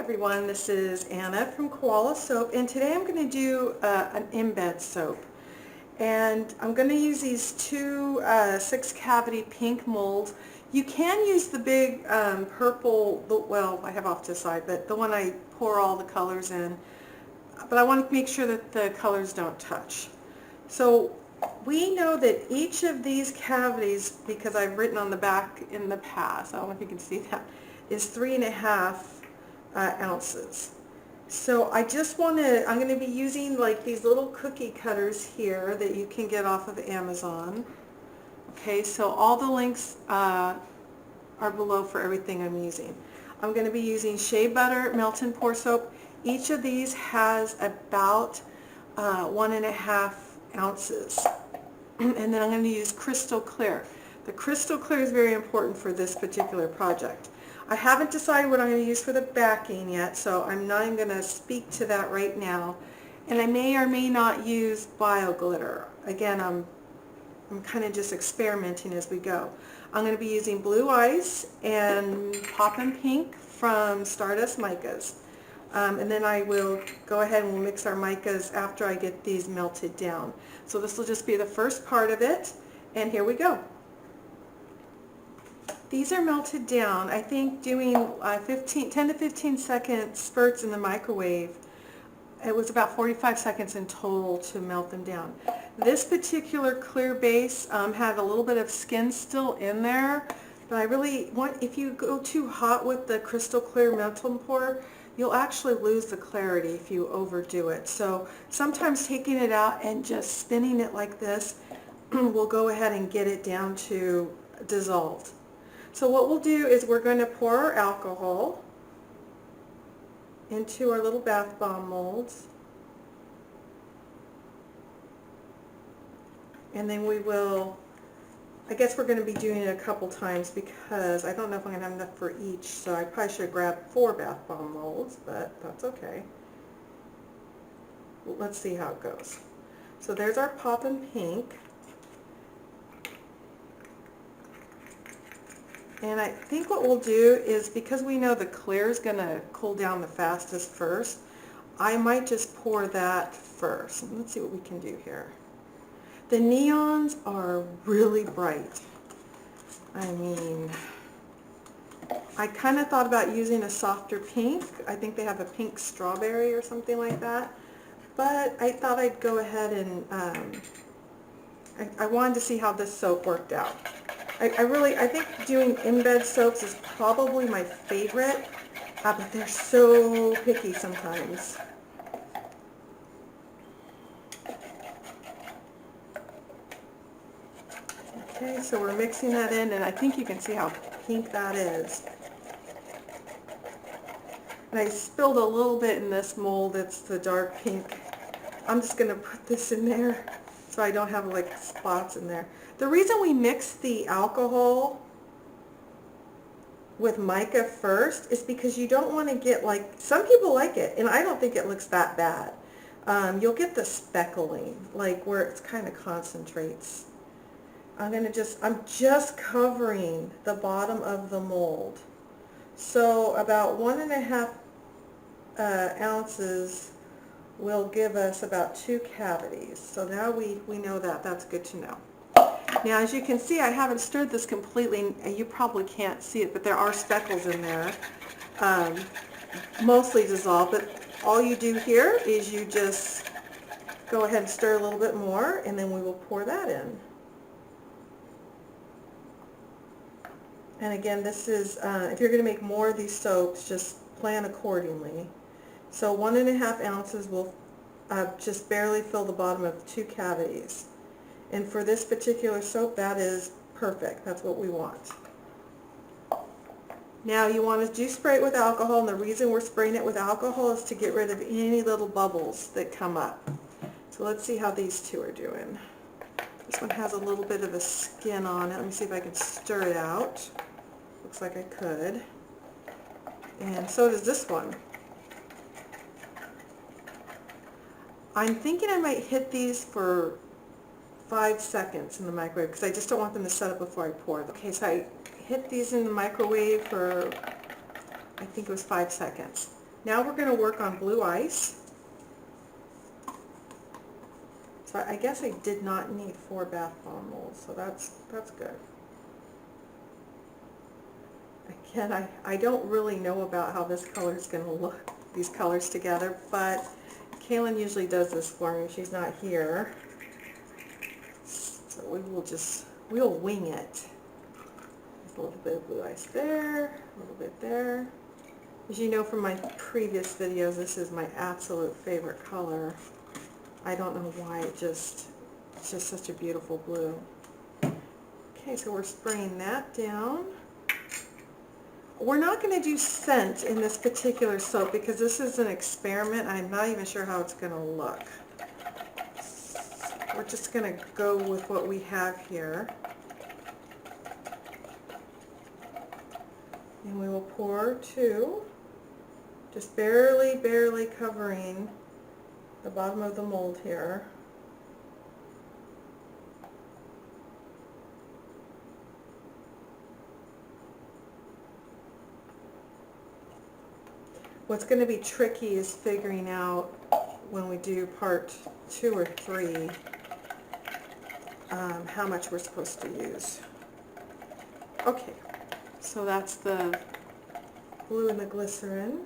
everyone, this is Anna from Koala Soap, and today I'm going to do an embed soap. And I'm going to use these two 6-cavity pink molds. You can use the big purple, well, I have off to the side, but the one I pour all the colors in. But I want to make sure that the colors don't touch. So we know that each of these cavities, because I've written on the back in the past, I don't know if you can see that, is 3.5 ounces. So I just want to, I'm going to be using like these little cookie cutters here that you can get off of Amazon. Okay, so all the links are below for everything I'm using. I'm going to be using shea butter, melt and pour soap. Each of these has about 1.5 ounces. And then I'm going to use crystal clear. The crystal clear is very important for this particular project. I haven't decided what I'm going to use for the backing yet, so I'm not even going to speak to that right now. And I may or may not use bio glitter. Again, I'm kind of just experimenting as we go. I'm going to be using blue ice and poppin' pink from Stardust Micas. And then I will go ahead and we'll mix our micas after I get these melted down. So this will just be the first part of it, and here we go. These are melted down. I think doing 10 to 15 second spurts in the microwave, it was about 45 seconds in total to melt them down. This particular clear base had a little bit of skin still in there, but I really want, if you go too hot with the crystal clear melt and pour, you'll actually lose the clarity if you overdo it. So sometimes taking it out and just spinning it like this will go ahead and get it down to dissolved. So what we'll do is we're going to pour our alcohol into our little bath bomb molds, and then we will, I guess we're going to be doing it a couple times because I don't know if I'm going to have enough for each, so I probably should grab 4 bath bomb molds, but that's okay. Let's see how it goes. So there's our poppin' pink. And I think what we'll do is, because we know the clear is going to cool down the fastest first, I might just pour that first. Let's see what we can do here. The neons are really bright. I mean, I kind of thought about using a softer pink. I think they have a pink strawberry or something like that. But I thought I'd go ahead and I wanted to see how this soap worked out. I think doing embed soaps is probably my favorite, but they're so picky sometimes. Okay, so we're mixing that in, and I think you can see how pink that is. And I spilled a little bit in this mold, it's the dark pink. I'm just going to put this in there so I don't have like spots in there. The reason we mix the alcohol with mica first is because you don't want to get, like, some people like it, and I don't think it looks that bad. You'll get the speckling, like where it kind of concentrates. I'm just covering the bottom of the mold. So about 1.5 ounces will give us about 2 cavities. So now we know that. That's good to know. Now, as you can see, I haven't stirred this completely. You probably can't see it, but there are speckles in there, mostly dissolved. But all you do here is you just go ahead and stir a little bit more, and then we will pour that in. And again, this is, if you're going to make more of these soaps, just plan accordingly. So 1.5 ounces will just barely fill the bottom of 2 cavities. And for this particular soap, that is perfect. That's what we want. Now you want to spray it with alcohol, and the reason we're spraying it with alcohol is to get rid of any little bubbles that come up. So let's see how these two are doing. This one has a little bit of a skin on it. Let me see if I can stir it out. Looks like I could. And so does this one. I'm thinking I might hit these for 5 seconds in the microwave because I just don't want them to set up before I pour them. Okay, so I hit these in the microwave for, I think it was 5 seconds. Now we're going to work on blue ice. So I guess I did not need 4 bath bomb molds, so that's good. Again, I don't really know about how this color is going to look, these colors together, but Kaylin usually does this for me. She's not here. So we'll wing it. Just a little bit of blue ice there, a little bit there. As you know from my previous videos, this is my absolute favorite color. I don't know why, it's just such a beautiful blue. Okay, so we're spraying that down. We're not going to do scent in this particular soap because this is an experiment. I'm not even sure how it's going to look. We're just going to go with what we have here. And we will pour 2, just barely covering the bottom of the mold here. What's going to be tricky is figuring out when we do part 2 or 3 how much we're supposed to use. Okay, so that's the blue and the glycerin.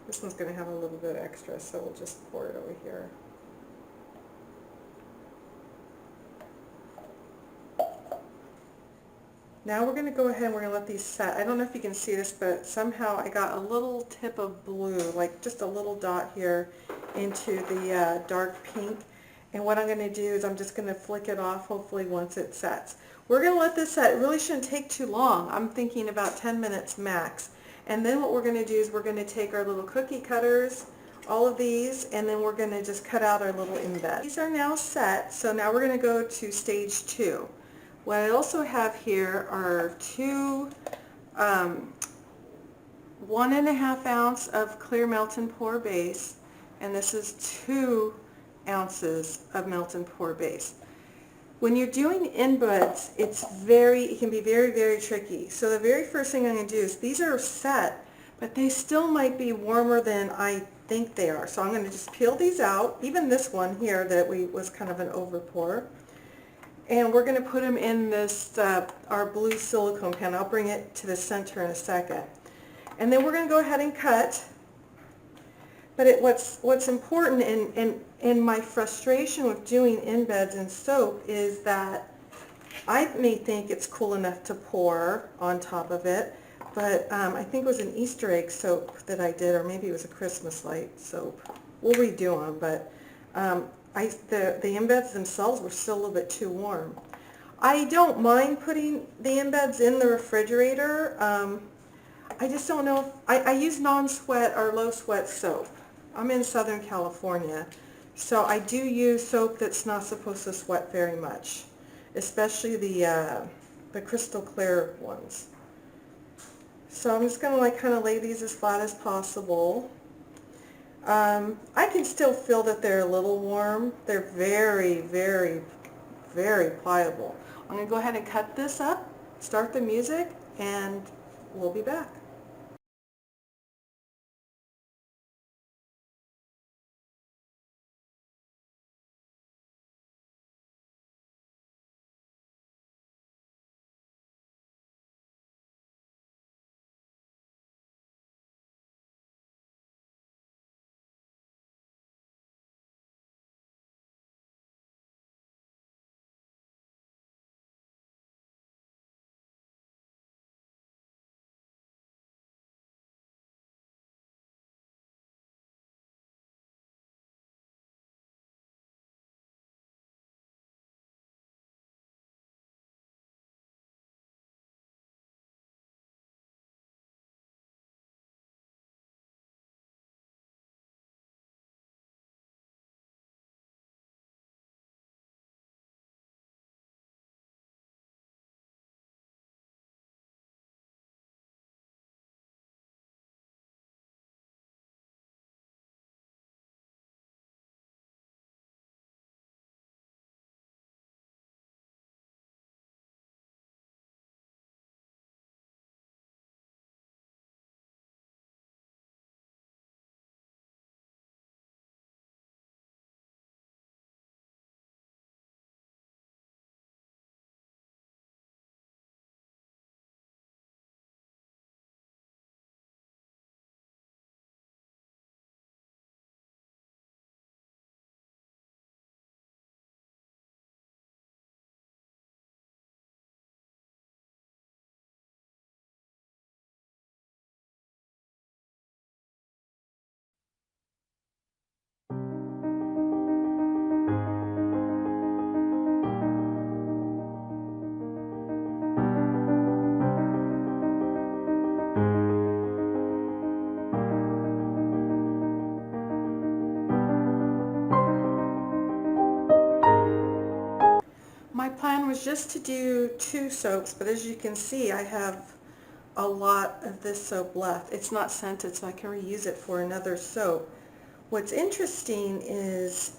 This one's going to have a little bit extra, so we'll just pour it over here. Now we're going to go ahead and we're going to let these set. I don't know if you can see this, but somehow I got a little tip of blue, like just a little dot here into the dark pink. And what I'm going to do is I'm just going to flick it off, hopefully once it sets. We're going to let this set. It really shouldn't take too long. I'm thinking about 10 minutes max. And then what we're going to do is we're going to take our little cookie cutters, all of these, and then we're going to just cut out our little embed. These are now set, so now we're going to go to stage 2. What I also have here are 2 1.5 ounce of clear melt and pour base, and this is 2 ounces of melt and pour base. When you're doing embeds, it can be very tricky. So the very first thing I'm going to do is, these are set, but they still might be warmer than I think they are. So I'm going to just peel these out, even this one here that was kind of an over pour. And we're going to put them in this, our blue silicone pan. I'll bring it to the center in a second. And then we're going to go ahead and cut. But what's important in my frustration with doing embeds in soap is that I may think it's cool enough to pour on top of it, but I think it was an Easter egg soap that I did, or maybe it was a Christmas light soap. We'll redo them, but the embeds themselves were still a little bit too warm. I don't mind putting the embeds in the refrigerator. I just don't know if, I use non-sweat or low sweat soap. I'm in Southern California, so I do use soap that's not supposed to sweat very much, especially the crystal clear ones. So I'm just going to kind of lay these as flat as possible. I can still feel that they're a little warm. They're very pliable. I'm going to go ahead and cut this up, start the music, and we'll be back. was just to do 2 soaps, but as you can see, I have a lot of this soap left. It's not scented, so I can reuse it for another soap. What's interesting is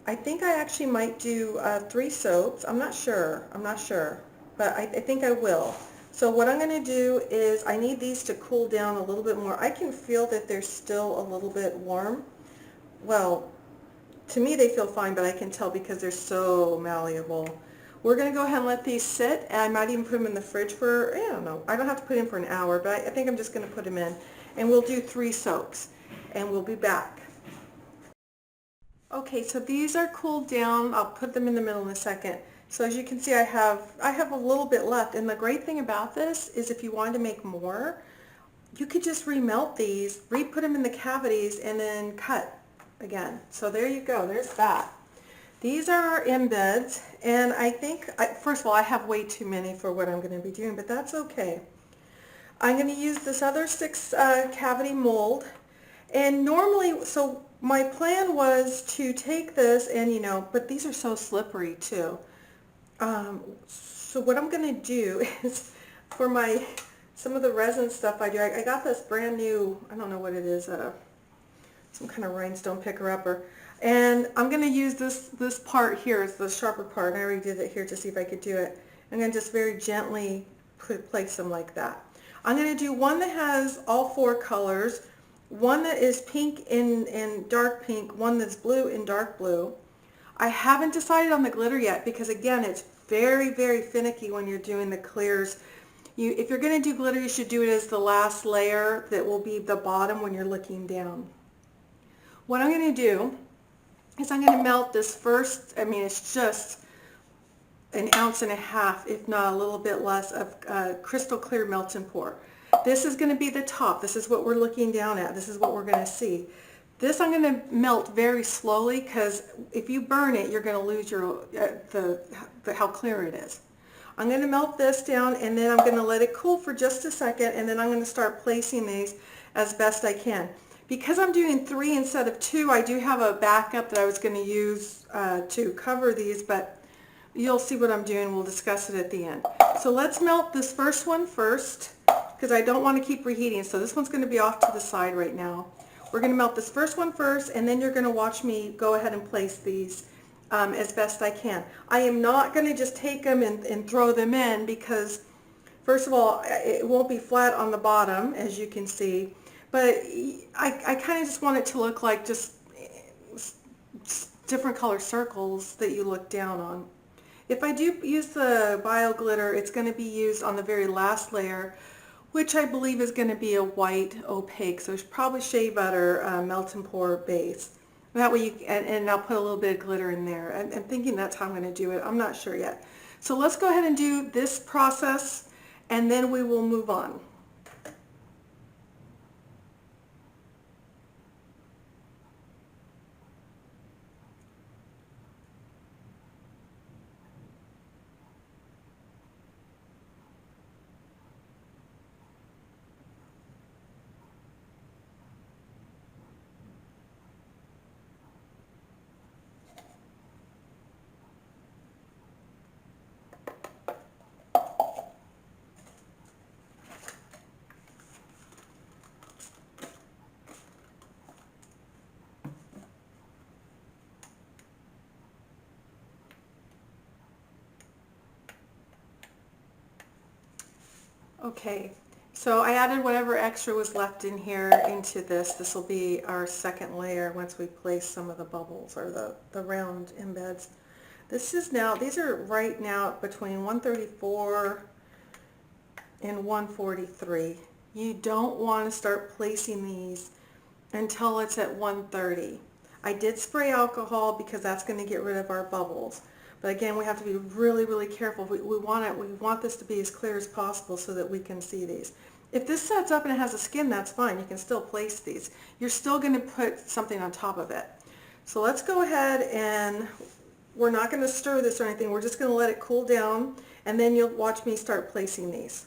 I think I actually might do 3 soaps. I'm not sure, but I think I will. So what I'm going to do is I need these to cool down a little bit more. I can feel that they're still a little bit warm. Well, to me they feel fine, but I can tell because they're so malleable. We're going to go ahead and let these sit, and I might even put them in the fridge for, I don't know, I don't have to put them in for an hour, but I think I'm just going to put them in. And we'll do 3 soaps, and we'll be back. Okay, so these are cooled down. I'll put them in the middle in a second. So as you can see, I have a little bit left, and the great thing about this is if you wanted to make more, you could just remelt these, re-put them in the cavities, and then cut again. So there you go, there's that. These are our embeds, and I think, first of all, I have way too many for what I'm going to be doing, but that's okay. I'm going to use this other 6 cavity mold, and normally, so my plan was to take this and, but these are so slippery too. So what I'm going to do is for some of the resin stuff I do, I got this brand new, I don't know what it is, some kind of rhinestone picker-upper. And I'm going to use this part here, it's the sharper part, and I already did it here to see if I could do it. I'm going to just very gently place them like that. I'm going to do one that has all 4 colors, one that is pink in dark pink, one that's blue in dark blue. I haven't decided on the glitter yet because, again, it's very, very finicky when you're doing the clears. If you're going to do glitter, you should do it as the last layer that will be the bottom when you're looking down. What I'm going to do is I'm going to melt this first, it's just an ounce and a half, if not a little bit less, of crystal clear melt and pour. This is going to be the top. This is what we're looking down at. This is what we're going to see. This I'm going to melt very slowly because if you burn it, you're going to lose your how clear it is. I'm going to melt this down, and then I'm going to let it cool for just a second, and then I'm going to start placing these as best I can. Because I'm doing 3 instead of 2, I do have a backup that I was going to use to cover these, but you'll see what I'm doing. We'll discuss it at the end. So let's melt this first one first because I don't want to keep reheating. So this one's going to be off to the side right now. We're going to melt this first one first, and then you're going to watch me go ahead and place these as best I can. I am not going to just take them and throw them in because, first of all, it won't be flat on the bottom, as you can see. But I kind of just want it to look like just different color circles that you look down on. If I do use the bio glitter, it's going to be used on the very last layer, which I believe is going to be a white opaque. So it's probably shea butter melt and pour base. That way and I'll put a little bit of glitter in there. I'm thinking that's how I'm going to do it. I'm not sure yet. So let's go ahead and do this process, and then we will move on. Okay, so I added whatever extra was left in here into this. This will be our second layer once we place some of the bubbles or the round embeds. This is now, these are right now between 134 and 143. You don't want to start placing these until it's at 130. I did spray alcohol because that's going to get rid of our bubbles. But again, we have to be really, really careful. We want this to be as clear as possible so that we can see these. If this sets up and it has a skin, that's fine. You can still place these. You're still going to put something on top of it. So let's go ahead, and we're not going to stir this or anything. We're just going to let it cool down, and then you'll watch me start placing these.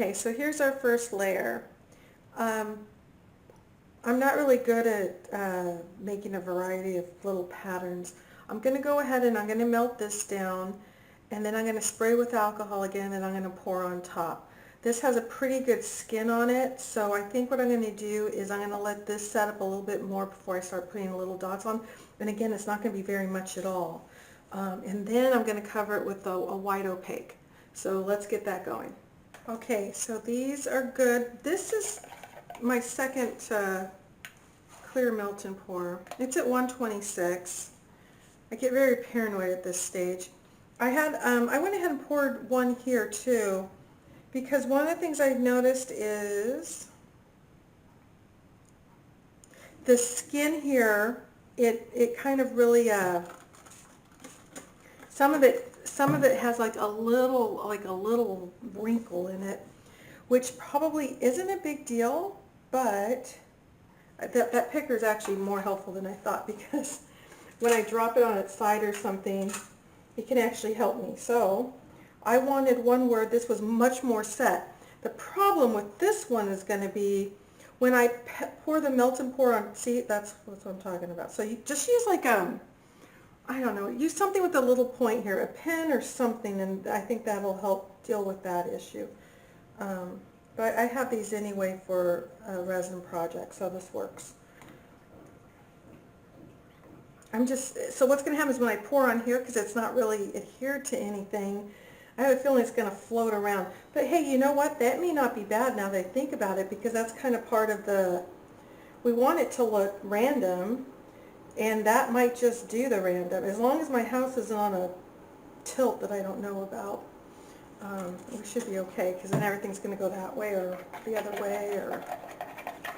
Okay, so here's our first layer. I'm not really good at making a variety of little patterns. I'm going to go ahead and I'm going to melt this down, and then I'm going to spray with alcohol again, and I'm going to pour on top. This has a pretty good skin on it, so I think what I'm going to do is I'm going to let this set up a little bit more before I start putting little dots on. And again, it's not going to be very much at all. And then I'm going to cover it with a white opaque. So let's get that going. Okay, so these are good. This is my second clear melt and pour. It's at 126. I get very paranoid at this stage. I went ahead and poured one here too, because one of the things I've noticed is the skin here, it kind of really some of it has like a little wrinkle in it, which probably isn't a big deal, but that picker is actually more helpful than I thought, because when I drop it on its side or something, it can actually help me. So I wanted one where this was much more set. The problem with this one is going to be when I pour the melt and pour on, see, that's what I'm talking about. So you just use like I don't know, use something with a little point here, a pen or something, and I think that'll help deal with that issue. But I have these anyway for a resin project, so this works. So what's going to happen is when I pour on here, because it's not really adhered to anything, I have a feeling it's going to float around. But hey, you know what? That may not be bad now that I think about it, because that's kind of part of we want it to look random, and that might just do the random. As long as my house isn't on a tilt that I don't know about, we should be okay, because then everything's going to go that way or the other way.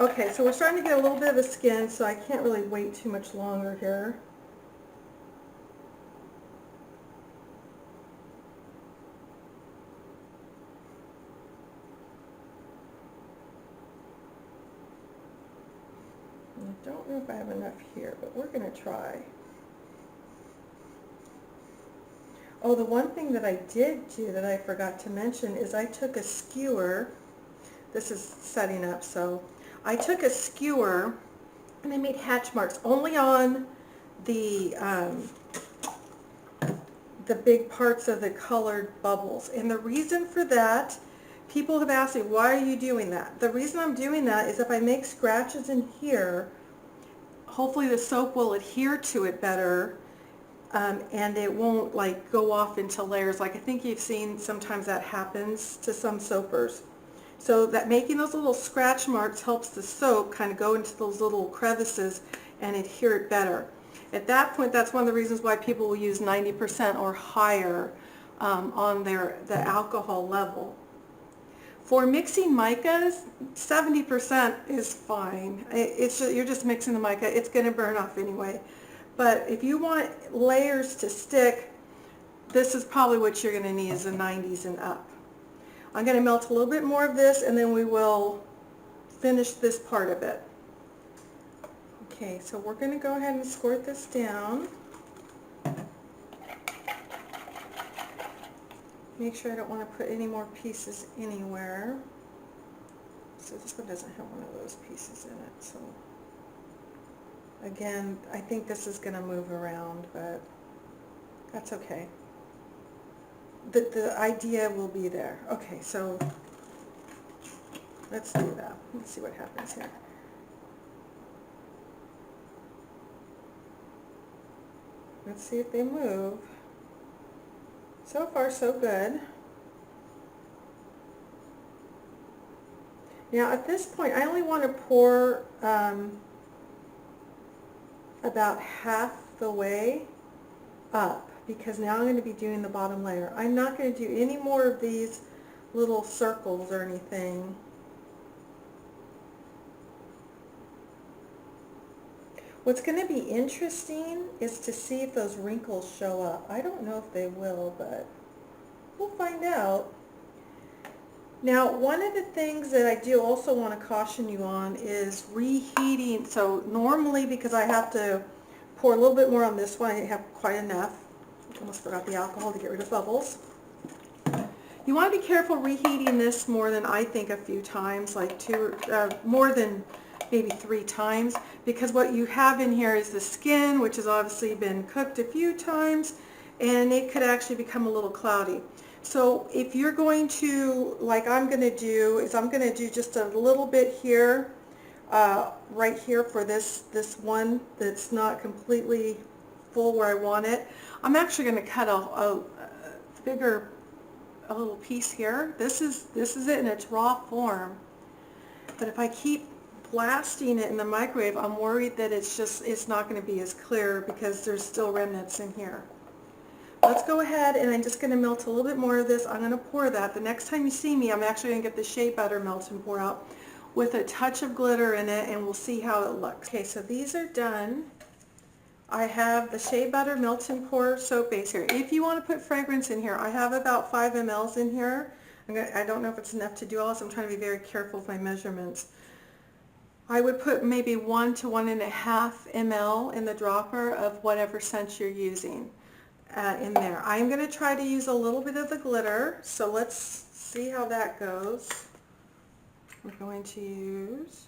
Okay, so we're starting to get a little bit of a skin, so I can't really wait too much longer here. I don't know if I have enough here, but we're going to try. Oh, the one thing that I did do that I forgot to mention is I took a skewer. This is setting up, so I took a skewer and I made hatch marks only on the big parts of the colored bubbles. And the reason for that, people have asked me, why are you doing that? The reason I'm doing that is if I make scratches in here, hopefully the soap will adhere to it better, and it won't like go off into layers. Like I think you've seen sometimes that happens to some soapers. So that making those little scratch marks helps the soap kind of go into those little crevices and adhere it better. At that point, that's one of the reasons why people will use 90% or higher on the alcohol level. For mixing micas, 70% is fine. You're just mixing the mica. It's going to burn off anyway. But if you want layers to stick, this is probably what you're going to need, is the 90s and up. I'm going to melt a little bit more of this, and then we will finish this part of it. Okay, so we're going to go ahead and squirt this down. Make sure I don't want to put any more pieces anywhere. So this one doesn't have one of those pieces in it. So again, I think this is going to move around, but that's okay. The idea will be there. Okay, so let's do that. Let's see what happens here. Let's see if they move. So far, so good. Now, at this point, I only want to pour about half the way up, because now I'm going to be doing the bottom layer. I'm not going to do any more of these little circles or anything. What's going to be interesting is to see if those wrinkles show up. I don't know if they will, but we'll find out. Now, one of the things that I do also want to caution you on is reheating. So normally, because I have to pour a little bit more on this one, I have quite enough. Almost forgot the alcohol to get rid of bubbles. You want to be careful reheating this more than I think a few times, like more than maybe 3 times, because what you have in here is the skin, which has obviously been cooked a few times, and it could actually become a little cloudy. So if you're going to, like I'm going to do, is I'm going to do just a little bit here, right here for this one that's not completely full where I want it. I'm actually going to cut a bigger, a little piece here. This is it in its raw form. But if I keep blasting it in the microwave, I'm worried that it's not going to be as clear because there's still remnants in here. Let's go ahead, and I'm just going to melt a little bit more of this. I'm going to pour that. The next time you see me, I'm actually going to get the shea butter melt and pour out with a touch of glitter in it, and we'll see how it looks. Okay, so these are done. I have the shea butter melt and pour soap base here. If you want to put fragrance in here, I have about 5 mLs in here. I don't know if it's enough to do all this. I'm trying to be very careful with my measurements. I would put maybe 1 to 1.5 ml in the dropper of whatever scent you're using in there. I'm going to try to use a little bit of the glitter, so let's see how that goes. We're going to use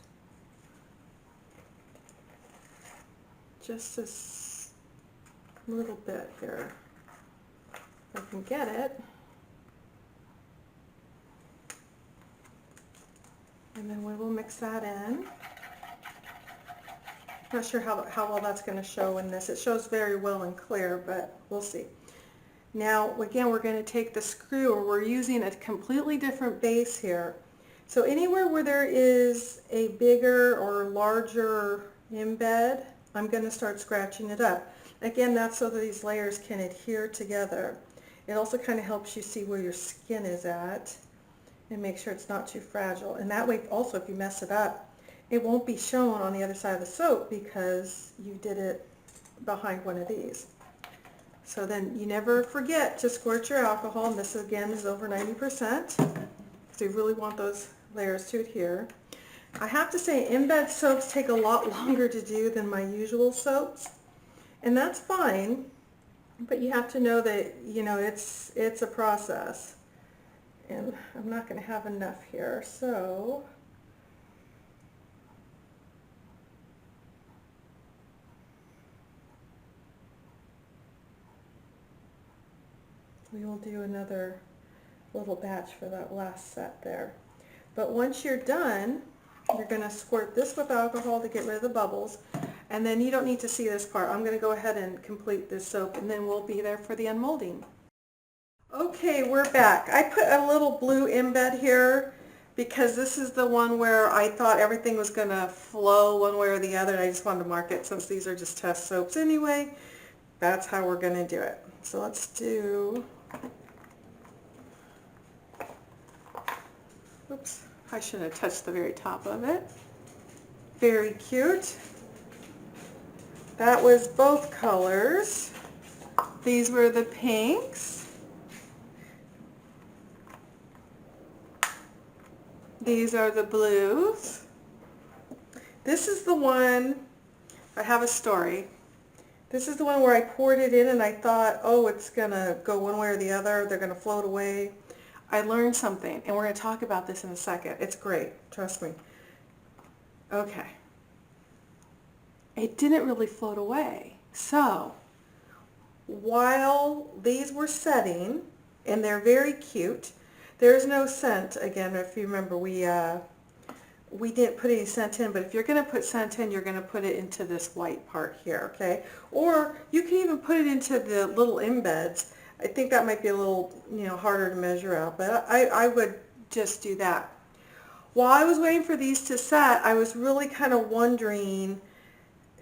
just this little bit here, if I can get it. And then we will mix that in. Not sure how well that's going to show in this. It shows very well and clear, but we'll see. Now, again, we're going to take the screw, or we're using a completely different base here. So anywhere where there is a bigger or larger embed, I'm going to start scratching it up. Again, that's so that these layers can adhere together. It also kind of helps you see where your skin is at and make sure it's not too fragile. And that way, also, if you mess it up, it won't be shown on the other side of the soap because you did it behind one of these. So then you never forget to squirt your alcohol, and this again is over 90%. So you really want those layers to adhere. I have to say, embed soaps take a lot longer to do than my usual soaps, and that's fine, but you have to know that, you know, it's a process. And I'm not going to have enough here, so we will do another little batch for that last set there. But once you're done, you're going to squirt this with alcohol to get rid of the bubbles, and then you don't need to see this part. I'm going to go ahead and complete this soap, and then we'll be there for the unmolding. Okay, we're back. I put a little blue embed here because this is the one where I thought everything was going to flow one way or the other, and I just wanted to mark it since these are just test soaps anyway. That's how we're going to do it. So let's do, oops, I should have touched the very top of it. Very cute. That was both colors. These were the pinks. These are the blues. This is the one, I have a story. This is the one where I poured it in and I thought, oh, it's going to go one way or the other. They're going to float away. I learned something, and we're going to talk about this in a second. It's great. Trust me. Okay. It didn't really float away. So, while these were setting, and they're very cute, there's no scent. Again, if you remember, we didn't put any scent in, but if you're going to put scent in, you're going to put it into this white part here, okay? Or you can even put it into the little embeds. I think that might be a little, you know, harder to measure out, but I would just do that. While I was waiting for these to set, I was really kind of wondering,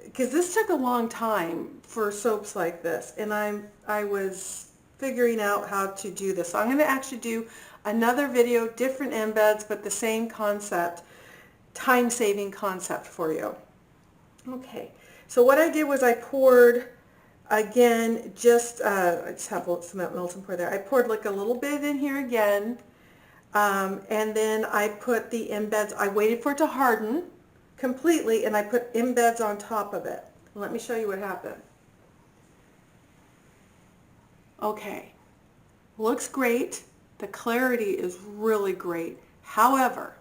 because this took a long time for soaps like this, and I was figuring out how to do this. So I'm going to actually do another video, different embeds, but the same concept, time-saving concept for you. Okay, so what I did was I poured, again, I just have a little cement melt and pour there. I poured like a little bit in here again, and then I put the embeds, I waited for it to harden completely, and I put embeds on top of it. Let me show you what happened. Okay, looks great. The clarity is really great. However,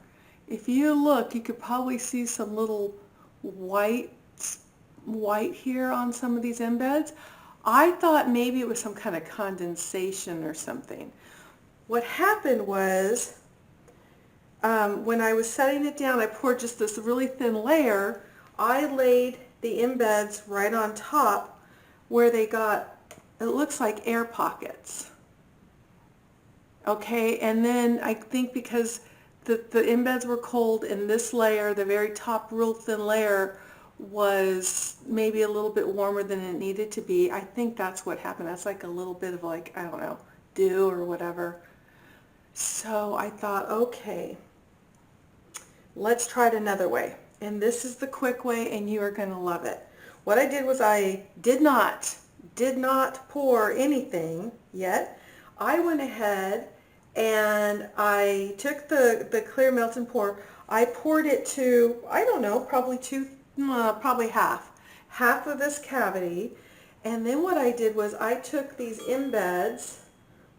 if you look, you could probably see some little white here on some of these embeds. I thought maybe it was some kind of condensation or something. What happened was, when I was setting it down, I poured just this really thin layer. I laid the embeds right on top where they got, it looks like air pockets. Okay, and then I think because the embeds were cold and this layer, the very top real thin layer, was maybe a little bit warmer than it needed to be. I think that's what happened. That's like a little bit of, like, I don't know, dew or whatever. So I thought, okay, let's try it another way. And this is the quick way, and you are going to love it. What I did was I did not pour anything yet. I went ahead and I took the clear melt and pour. I poured it to, I don't know, probably half of this cavity. And then what I did was I took these embeds,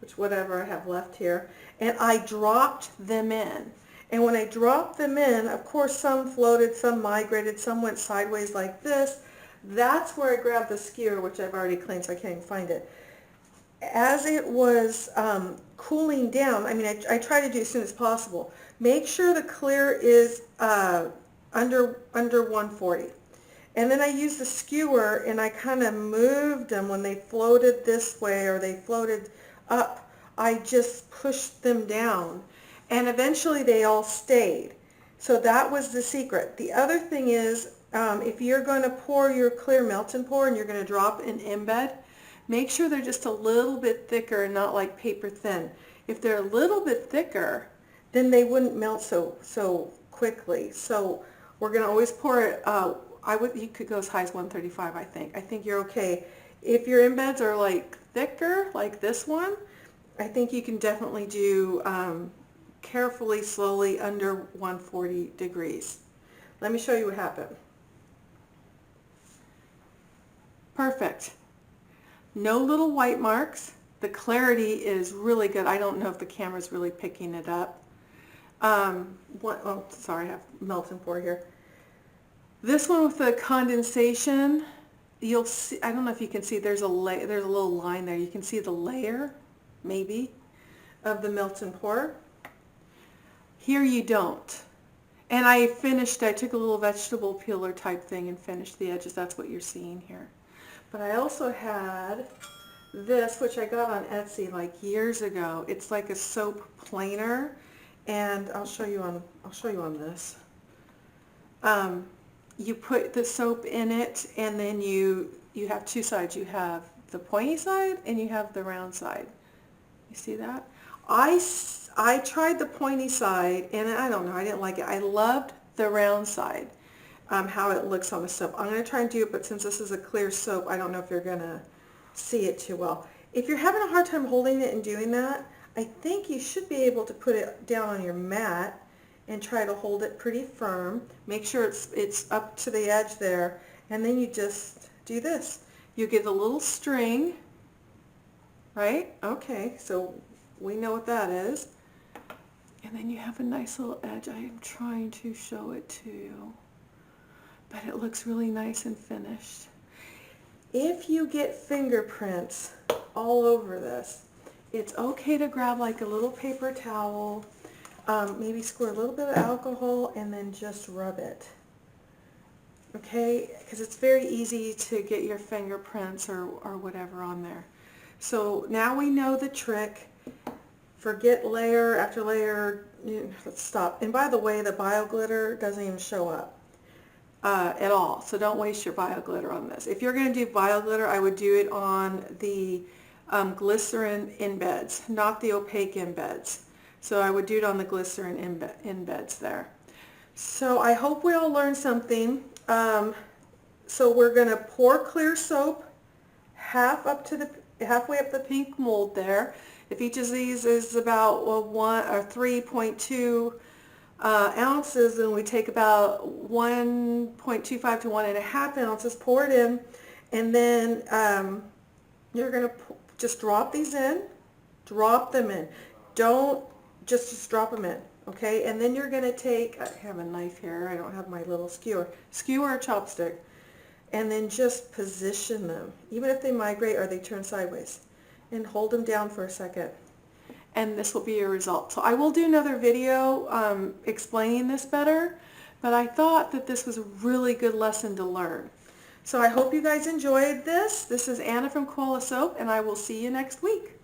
which whatever I have left here, and I dropped them in. And when I dropped them in, of course, some floated, some migrated, some went sideways like this. That's where I grabbed the skewer, which I've already cleaned, so I can't even find it. As it was cooling down, I mean, I try to do as soon as possible. Make sure the clear is under 140. And then I used the skewer, and I kind of moved them when they floated this way or they floated up. I just pushed them down. And eventually they all stayed. So that was the secret. The other thing is, if you're going to pour your clear melt and pour and you're going to drop an embed, make sure they're just a little bit thicker and not like paper thin. If they're a little bit thicker, then they wouldn't melt so quickly. So we're going to always pour it, you could go as high as 135, I think. I think you're okay. If your embeds are like thicker, like this one, I think you can definitely do carefully, slowly, under 140 degrees. Let me show you what happened. Perfect. No little white marks. The clarity is really good. I don't know if the camera's really picking it up. Oh, sorry, I have melt and pour here. This one with the condensation, you'll see, I don't know if you can see, there's a little line there. You can see the layer, maybe, of the melt and pour. Here you don't. And I took a little vegetable peeler type thing and finished the edges. That's what you're seeing here. But I also had this, which I got on Etsy like years ago. It's like a soap planer, and I'll show you on this. You put the soap in it, and then you have two sides. You have the pointy side and you have the round side. You see that? I tried the pointy side, and I don't know, I didn't like it. I loved the round side, how it looks on the soap. I'm going to try and do it, but since this is a clear soap, I don't know if you're going to see it too well. If you're having a hard time holding it and doing that, I think you should be able to put it down on your mat and try to hold it pretty firm. Make sure it's up to the edge there, and then you just do this. You get a little string, right? Okay, so we know what that is. And then you have a nice little edge. I am trying to show it to you, but it looks really nice and finished. If you get fingerprints all over this, it's okay to grab like a little paper towel, maybe squirt a little bit of alcohol, and then just rub it. Okay, because it's very easy to get your fingerprints or whatever on there. So now we know the trick. Forget layer after layer. Let's stop. And by the way, the bio glitter doesn't even show up at all. So don't waste your bio glitter on this. If you're going to do bio glitter, I would do it on the glycerin embeds, not the opaque embeds. So I would do it on the glycerin embeds there. So I hope we all learned something. So we're going to pour clear soap halfway up the pink mold there. If each of these is about 3.2 ounces, then we take about 1.25 to 1.5 ounces, pour it in, and then you're going to just drop these in, drop them in. Don't just drop them in, okay? And then you're going to take, I have a knife here, I don't have my little skewer or chopstick, and then just position them, even if they migrate or they turn sideways, and hold them down for a second. And this will be your result. So I will do another video explaining this better, but I thought that this was a really good lesson to learn. So I hope you guys enjoyed this. This is Anna from Koala Soap, and I will see you next week.